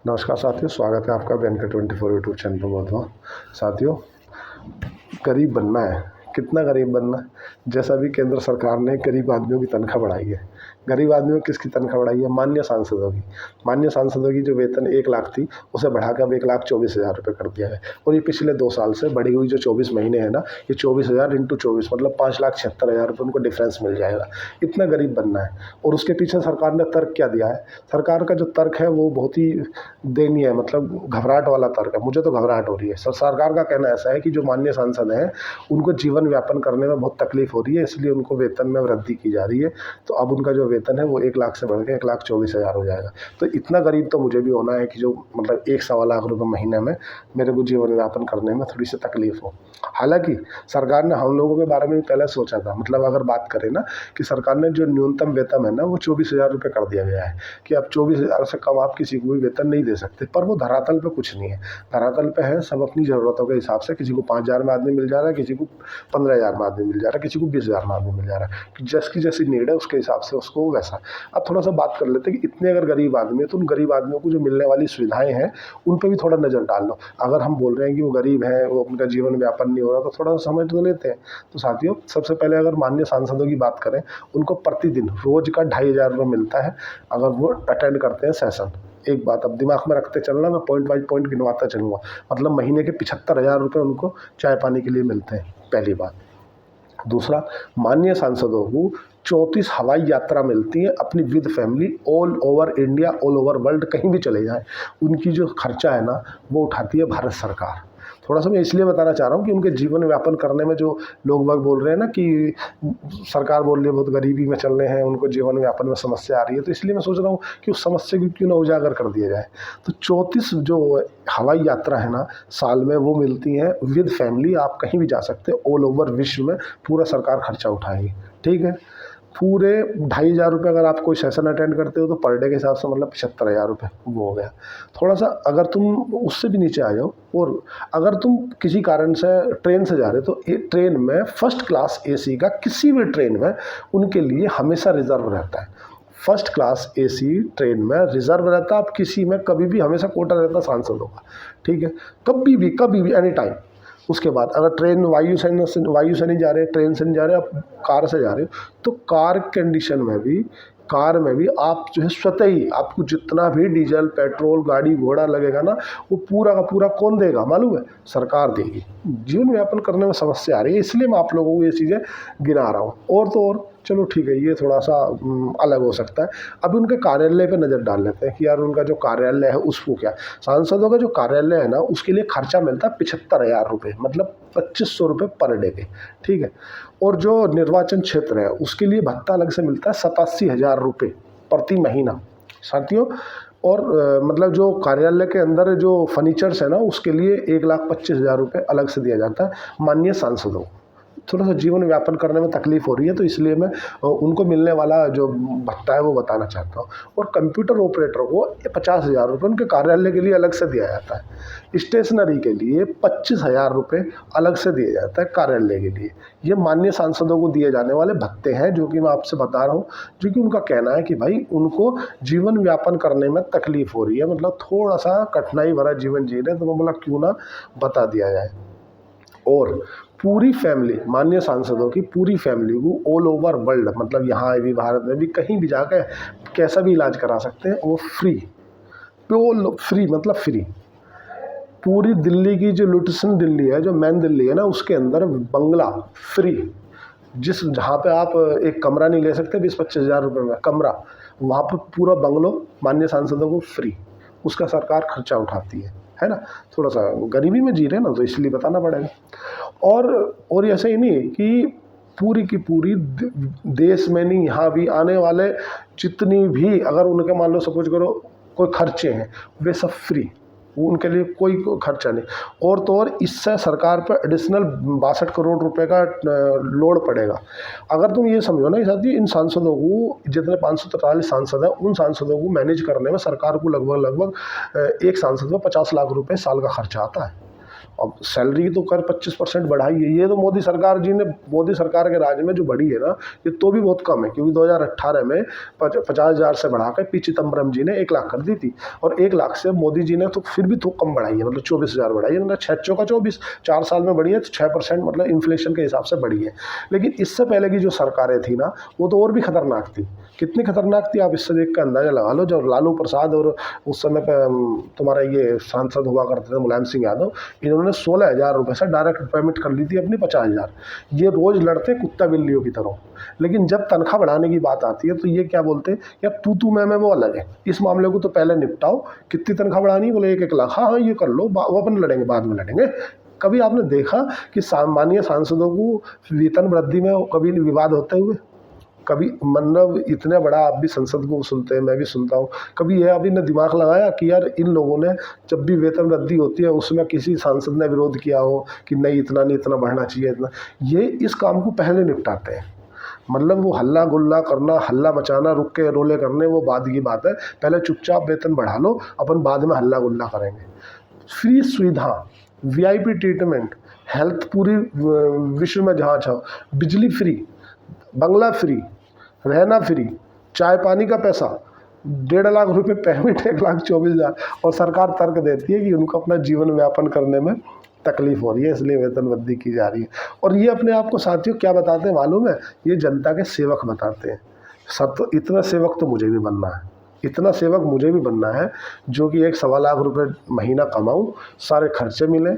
नमस्कार साथियों, स्वागत है आपका वेंकट 24 यूट्यूब चैनल पर। बहुत बहुत साथियों, गरीब बनना है। कितना गरीब बनना है? जैसा भी केंद्र सरकार ने गरीब आदमियों की तनख्वाह बढ़ाई है। गरीब आदमियों की किसकी तनख्वाह बढ़ाई है? माननीय सांसदों की। माननीय सांसदों की जो वेतन 1 लाख थी, उसे बढ़ाकर अब 1,24,000 रुपये कर दिया है। और ये पिछले 2 साल से बढ़ी हुई जो 24 महीने हैं ना, ये 24,000 इंटू 24 मतलब 5,76,000 रुपये उनको डिफरेंस मिल जाएगा। इतना गरीब बनना है। और उसके पीछे सरकार ने तर्क क्या दिया है? सरकार का जो तर्क है वो बहुत ही दयनीय है, मतलब घबराहट वाला तर्क है। मुझे तो घबराहट हो रही है। सरकार का कहना ऐसा है कि जो माननीय सांसद हैं, उनको जीवन यापन करने में बहुत तकलीफ हो रही है, इसलिए उनको वेतन में वृद्धि की जा रही है। तो अब उनका जो वेतन है वो 1 लाख से बढ़ के 1,24,000 हो जाएगा। तो इतना गरीब तो मुझे भी होना है कि जो मतलब 1-1.25 लाख रुपये महीने में मेरे को जीवन यापन करने में थोड़ी सी तकलीफ हो। हालांकि सरकार ने हम लोगों के बारे में भी पहले सोचा था। मतलब अगर बात करें ना कि सरकार ने जो न्यूनतम वेतन है ना, वो 24,000 रुपये कर दिया गया है कि अब 24,000 से कम आप किसी को भी वेतन नहीं दे सकते। पर वो धरातल पे कुछ नहीं है। धरातल पे है सब अपनी ज़रूरतों के हिसाब से। किसी को 5,000 में आदमी मिल जा रहा है, किसी को 15,000 में आदमी मिल जा रहा है, किसी को 20,000 में आदमी मिल जा रहा है। जिसकी जैसी नीड है उसके हिसाब से उसको वैसा। अब थोड़ा सा बात कर लेते हैं कि इतने अगर गरीब आदमी है तो उन गरीब आदमियों को जो मिलने वाली सुविधाएं हैं उन पर भी थोड़ा नज़र डाल लो। अगर हम बोल रहे हैं कि वो गरीब है, वो उनका जीवन व्यापन नहीं हो रहा, तो थोड़ा सा समझ तो लेते हैं। तो साथियों, सबसे पहले अगर माननीय सांसदों की बात करें, उनको प्रतिदिन रोज का 2,500 रुपये मिलता है अगर वो अटेंड करते हैं सेशन। एक बात अब दिमाग में रखते चलना, मैं पॉइंट बाई पॉइंट गिनवाता चलूँगा। मतलब महीने के 75,000 रुपये उनको चाय पानी के लिए मिलते हैं, पहली बात। दूसरा, माननीय सांसदों को 34 हवाई यात्रा मिलती है अपनी with family, all over India, all over world, कहीं भी चले जाएं। उनकी जो खर्चा है ना, वो उठाती है भारत सरकार। थोड़ा सा मैं इसलिए बताना चाह रहा हूँ कि उनके जीवन व्यापन करने में जो लोग बाग बोल रहे हैं ना कि सरकार बोल रही है बहुत गरीबी में चल रहे हैं, उनको जीवन व्यापन में समस्या आ रही है, तो इसलिए मैं सोच रहा हूँ कि उस समस्या को क्यों ना उजागर कर दिया जाए। तो 34 जो हवाई यात्रा है ना साल में, वो मिलती हैं विद फैमिली। आप कहीं भी जा सकते हैं, ऑल ओवर विश्व में पूरा सरकार खर्चा उठाएगी। ठीक है, पूरे 2,500 रुपये अगर आप कोई सेशन अटेंड करते हो तो पर डे के हिसाब से मतलब 75,000 रुपये वो हो गया। थोड़ा सा अगर तुम उससे भी नीचे आ जाओ, और अगर तुम किसी कारण से ट्रेन से जा रहे हो तो ट्रेन में फर्स्ट क्लास एसी का किसी भी ट्रेन में उनके लिए हमेशा रिजर्व रहता है। फर्स्ट क्लास एसी ट्रेन में रिजर्व रहता है। आप किसी में कभी भी हमेशा कोटा रहता सांसदों का। ठीक है, कभी भी एनी टाइम। उसके बाद अगर ट्रेन वायु से नहीं जा रहे, ट्रेन से नहीं जा रहे, आप कार से जा रहे हो, तो कार कंडीशन में भी, कार में भी आप जो है स्वतः ही आपको जितना भी डीजल पेट्रोल गाड़ी घोड़ा लगेगा ना, वो पूरा का पूरा कौन देगा मालूम है? सरकार देगी। जीवन यापन करने में समस्या आ रही है, इसलिए मैं आप लोगों को ये चीज़ें गिना रहा हूँ। और तो और चलो ठीक है, ये थोड़ा सा अलग हो सकता है। अब उनके कार्यालय पे नज़र डाल लेते हैं कि यार उनका जो कार्यालय है उसको क्या, सांसदों का जो कार्यालय है ना उसके लिए खर्चा मिलता है 75,000 रुपये, मतलब 2,500 रुपये पर डे के। ठीक है, और जो निर्वाचन क्षेत्र है उसके लिए भत्ता अलग से मिलता है 87,000 रुपये प्रति महीना साथियों। और मतलब जो कार्यालय के अंदर जो फर्नीचर्स है ना उसके लिए 1,25,000 रुपये अलग से दिया जाता है माननीय सांसदों को। थोड़ा सा जीवन व्यापन करने में तकलीफ हो रही है, तो इसलिए मैं उनको मिलने वाला जो भत्ता है वो बताना चाहता हूँ। और कंप्यूटर ऑपरेटर को 50,000 रुपये उनके कार्यालय के लिए अलग से दिया जाता है। स्टेशनरी के लिए 25,000 रुपये अलग से दिया जाता है कार्यालय के लिए। ये माननीय सांसदों को दिए जाने वाले भत्ते हैं, जो कि मैं आपसे बता रहा हूँ, जो कि उनका कहना है कि भाई उनको जीवन व्यापन करने में तकलीफ हो रही है, मतलब थोड़ा सा कठिनाई भरा जीवन जी रहे हैं, तो मैं बोला क्यों ना बता दिया जाए। और पूरी फैमिली, माननीय सांसदों की पूरी फैमिली को ऑल ओवर वर्ल्ड, मतलब यहाँ भी भारत में भी कहीं भी जाकर कैसा भी इलाज करा सकते हैं, वो फ्री, प्योर फ्री, मतलब फ्री। पूरी दिल्ली की जो लुटिसन दिल्ली है, जो मेन दिल्ली है ना, उसके अंदर बंगला फ्री। जहाँ पे आप एक कमरा नहीं ले सकते 20-25 हज़ार रुपये में कमरा, वहाँ पर पूरा बंगलो माननीय सांसदों को फ्री। उसका सरकार खर्चा उठाती है ना। थोड़ा सा गरीबी में जी रहे हैं ना, तो इसलिए बताना पड़ेगा। और ऐसा ही नहीं कि पूरी की पूरी देश में नहीं, यहाँ भी आने वाले जितनी भी अगर उनके मान लो सपोज करो कोई खर्चे हैं, वे सब फ्री, उनके लिए कोई खर्चा नहीं। और तो और इससे सरकार पर एडिशनल 62 करोड़ रुपए का लोड पड़ेगा। अगर तुम ये समझो ना साथी, इन सांसदों को, जितने 543 सांसद हैं, उन सांसदों को मैनेज करने में सरकार को लगभग एक सांसद में 50 लाख रुपए साल का खर्चा आता है। अब सैलरी तो कर 25% बढ़ाई है, ये तो मोदी सरकार जी ने, मोदी सरकार के राज में जो बढ़ी है ना, ये तो भी बहुत कम है, क्योंकि 2018 में 50,000 से बढ़ा कर पी चिदम्बरम जी ने 1 लाख कर दी थी, और 1 लाख से मोदी जी ने तो फिर भी तो कम बढ़ाई है, मतलब 24,000 बढ़ाई है, मतलब 6 का 24, 4 साल में बढ़ी है तो 6%, मतलब इन्फ्लेशन के हिसाब से बढ़ी है। लेकिन इससे पहले की जो सरकारें थी ना, वो तो और भी खतरनाक थी। कितनी खतरनाक थी आप इससे देख कर अंदाजा लगा लो। जब लालू प्रसाद और उस समय पे तुम्हारा ये सांसद हुआ करते थे मुलायम सिंह यादव, इन्होंने 16,000 रुपये से डायरेक्ट पेमेंट कर ली थी अपनी 50,000। ये रोज़ लड़ते कुत्ता बिल्लियों की तरह। लेकिन जब तनख्वाह बढ़ाने की बात आती है तो ये क्या बोलते हैं, या तू मैं वो अलग है, इस मामले को तो पहले निपटाओ। कितनी तनख्वाह बढ़ानी, बोले 1-1 लाख, हाँ ये कर लो, वो अपन लड़ेंगे, बाद में लड़ेंगे। कभी आपने देखा कि सामान्य सांसदों को वेतन वृद्धि में कभी विवाद होते हुए? कभी, मतलब इतना बड़ा आप भी संसद को सुनते हैं, मैं भी सुनता हूँ, कभी यह अभी ने दिमाग लगाया कि यार इन लोगों ने जब भी वेतन वृद्धि होती है उसमें किसी सांसद ने विरोध किया हो कि नहीं इतना नहीं, इतना बढ़ना चाहिए, इतना। ये इस काम को पहले निपटाते हैं, मतलब वो हल्ला गुल्ला करना, हल्ला मचाना, रुक के रोले करने, वो बाद की बात है। पहले चुपचाप वेतन बढ़ा लो, अपन बाद में हल्ला गुल्ला करेंगे। फ्री सुविधा, वीआईपी ट्रीटमेंट, हेल्थ पूरी विश्व में जहाँ चाहो, बिजली फ्री, बंगला फ्री, रहना फ्री, चाय पानी का पैसा, 1.5 लाख रुपए पेमेंट, 1,24,000, और सरकार तर्क देती है कि उनको अपना जीवन व्यापन करने में तकलीफ हो रही है, इसलिए वेतन वृद्धि की जा रही है। और ये अपने आप को साथियों क्या बताते हैं मालूम है, ये जनता के सेवक बताते हैं। सब तो इतना सेवक तो मुझे भी बनना है, इतना सेवक मुझे भी बनना है जो कि 1-1.25 लाख रुपए महीना कमाऊँ, सारे खर्चे मिले,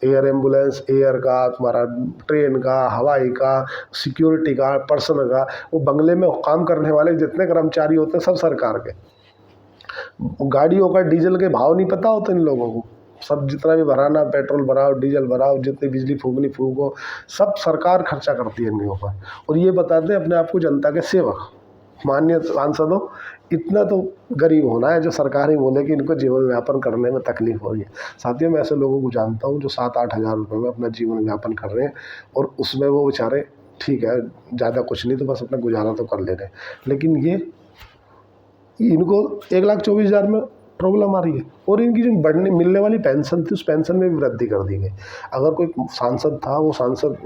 एयर एम्बुलेंस, एयर का, तुम्हारा ट्रेन का, हवाई का, सिक्योरिटी का, पर्सनल का, वो बंगले में काम करने वाले जितने कर्मचारी होते हैं सब सरकार के। गाड़ियों का डीजल के भाव नहीं पता होते इन लोगों को, सब जितना भी भराना, पेट्रोल भराओ, डीजल भराओ, जितनी बिजली फूकनी फूको, सब सरकार खर्चा करती है इनके ऊपर। और ये बताते हैं अपने आप को जनता के सेवक। माननीय सांसदों, इतना तो गरीब होना है जो सरकार ही बोले कि इनको जीवन व्यापन करने में तकलीफ हो रही है। साथियों, मैं ऐसे लोगों को जानता हूँ जो 7-8 हज़ार रुपये में अपना जीवन व्यापन कर रहे हैं, और उसमें वो बेचारे ठीक है, ज़्यादा कुछ नहीं तो बस अपना गुजारा तो कर ले रहे हैं। लेकिन ये इनको 1,24,000 में प्रॉब्लम आ रही है, और इनकी जो बढ़ने मिलने वाली पेंशन थी उस पेंशन में भी वृद्धि कर दी गई। अगर कोई सांसद था, वो सांसद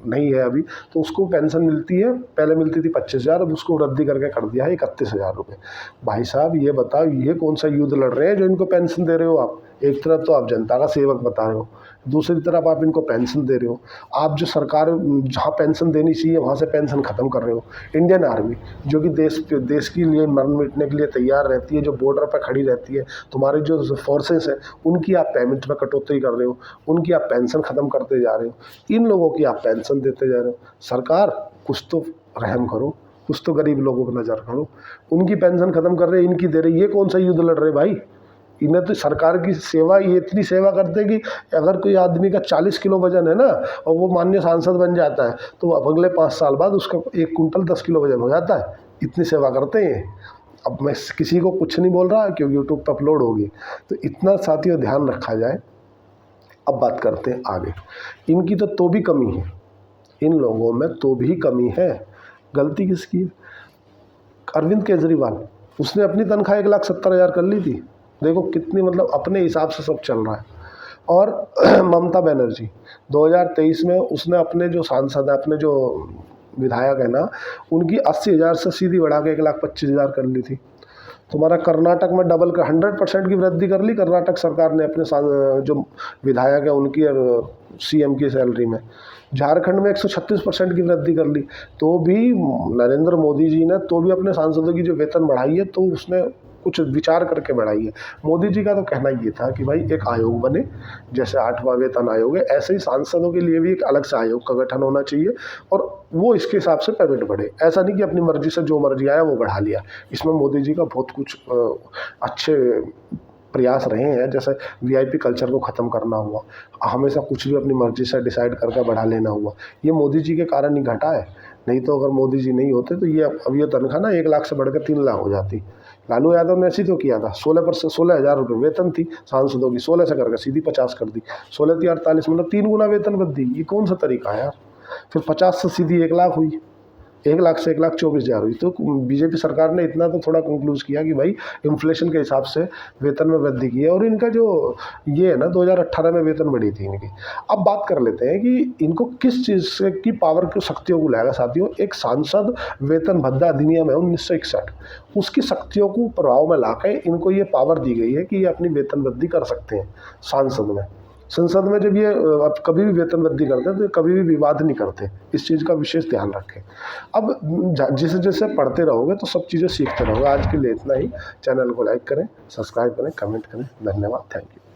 नहीं है अभी, तो उसको पेंशन मिलती है, पहले मिलती थी 25,000, अब उसको वृद्धि करके कर दिया है 31,000 रुपये। भाई साहब ये बताओ, ये कौन सा युद्ध लड़ रहे हैं जो इनको पेंशन दे रहे हो आप? एक तरफ तो आप जनता का सेवक बता रहे हो, दूसरी तरफ आप इनको पेंशन दे रहे हो। आप जो सरकार जहाँ पेंशन देनी चाहिए वहाँ से पेंशन ख़त्म कर रहे हो। इंडियन आर्मी जो कि देश के लिए मरने मिटने के लिए तैयार रहती है, जो बॉर्डर पर खड़ी रहती है, तुम्हारी जो फोर्सेस हैं उनकी आप पेमेंट में कटौती कर रहे हो, उनकी आप पेंशन ख़त्म करते जा रहे हो, इन लोगों की आप पेंशन देते जा रहे हो। सरकार कुछ तो रहम करो, कुछ तो गरीब लोगों पर नज़र करो। उनकी पेंशन ख़त्म कर रहे, इनकी दे रहे, ये कौन सा युद्ध लड़ रहे भाई? इन्हें तो सरकार की सेवा, ये इतनी सेवा करते कि अगर कोई आदमी का 40 किलो वजन है ना, और वो माननीय सांसद बन जाता है, तो अब अगले 5 साल बाद उसका 1 कुंटल 10 किलो वजन हो जाता है। इतनी सेवा करते हैं। अब मैं किसी को कुछ नहीं बोल रहा क्योंकि यूट्यूब पर अपलोड होगी, तो इतना साथियों ध्यान रखा जाए। अब बात करते हैं आगे। इनकी तो भी कमी है, इन लोगों में तो भी कमी है। गलती किसकी है? अरविंद केजरीवाल, उसने अपनी तनख्वाह 1,70,000 कर ली थी। देखो कितनी, मतलब अपने हिसाब से सब चल रहा है। और ममता बनर्जी 2023 में उसने अपने जो सांसद है, अपने जो विधायक है ना, उनकी 80,000 से सीधी बढ़ा के 1,25,000 कर ली थी। तुम्हारा कर्नाटक में डबल का 100% की वृद्धि कर ली कर्नाटक सरकार ने अपने जो विधायक है उनकी और सीएम की सैलरी में। झारखंड में 136% की वृद्धि कर ली। तो भी नरेंद्र मोदी जी ने तो भी अपने सांसदों की जो वेतन बढ़ाई है, तो उसने कुछ विचार करके बढ़ाई है। मोदी जी का तो कहना ये था कि भाई एक आयोग बने, जैसे 8वां वेतन आयोग है, ऐसे ही सांसदों के लिए भी एक अलग से आयोग का गठन होना चाहिए, और वो इसके हिसाब से पेमेंट बढ़े। ऐसा नहीं कि अपनी मर्जी से जो मर्जी आया वो बढ़ा लिया। इसमें मोदी जी का बहुत कुछ अच्छे प्रयास रहे हैं, जैसे वीआईपी कल्चर को ख़त्म करना हुआ, हमेशा कुछ भी अपनी मर्जी से डिसाइड करके बढ़ा लेना हुआ, ये मोदी जी के कारण ही घटा है। नहीं तो अगर मोदी जी नहीं होते तो ये अब ये तनख्वाह ना 1 लाख से बढ़कर 3 लाख हो जाती। लालू यादव ने ऐसी तो किया था, 16,000 रुपये वेतन थी सांसदों की, 16 से करके सीधी 50 कर दी। 16 × 48 मतलब 3 गुना वेतन वृद्धि। ये कौन सा तरीका है यार? फिर 50 से सीधी 1 लाख हुई। 1 लाख से 1,24,000 हुई। तो बीजेपी सरकार ने इतना तो थोड़ा कंक्लूज किया कि भाई इन्फ्लेशन के हिसाब से वेतन में वृद्धि की है। और इनका जो ये है ना 2018 में वेतन बढ़ी थी इनकी। अब बात कर लेते हैं कि इनको किस चीज़ से की पावर की शक्तियों को लाएगा साथियों। एक सांसद वेतन भत्ता अधिनियम है 1961, उसकी शक्तियों को प्रभाव में लाकर इनको ये पावर दी गई है कि ये अपनी वेतन वृद्धि कर सकते हैं सांसद में। संसद में जब ये अब कभी भी वेतन वृद्धि करते हैं तो ये कभी भी विवाद नहीं करते। इस चीज़ का विशेष ध्यान रखें। अब जैसे जैसे पढ़ते रहोगे तो सब चीज़ें सीखते रहोगे। आज के लिए इतना ही। चैनल को लाइक करें, सब्सक्राइब करें, कमेंट करें। धन्यवाद, थैंक यू।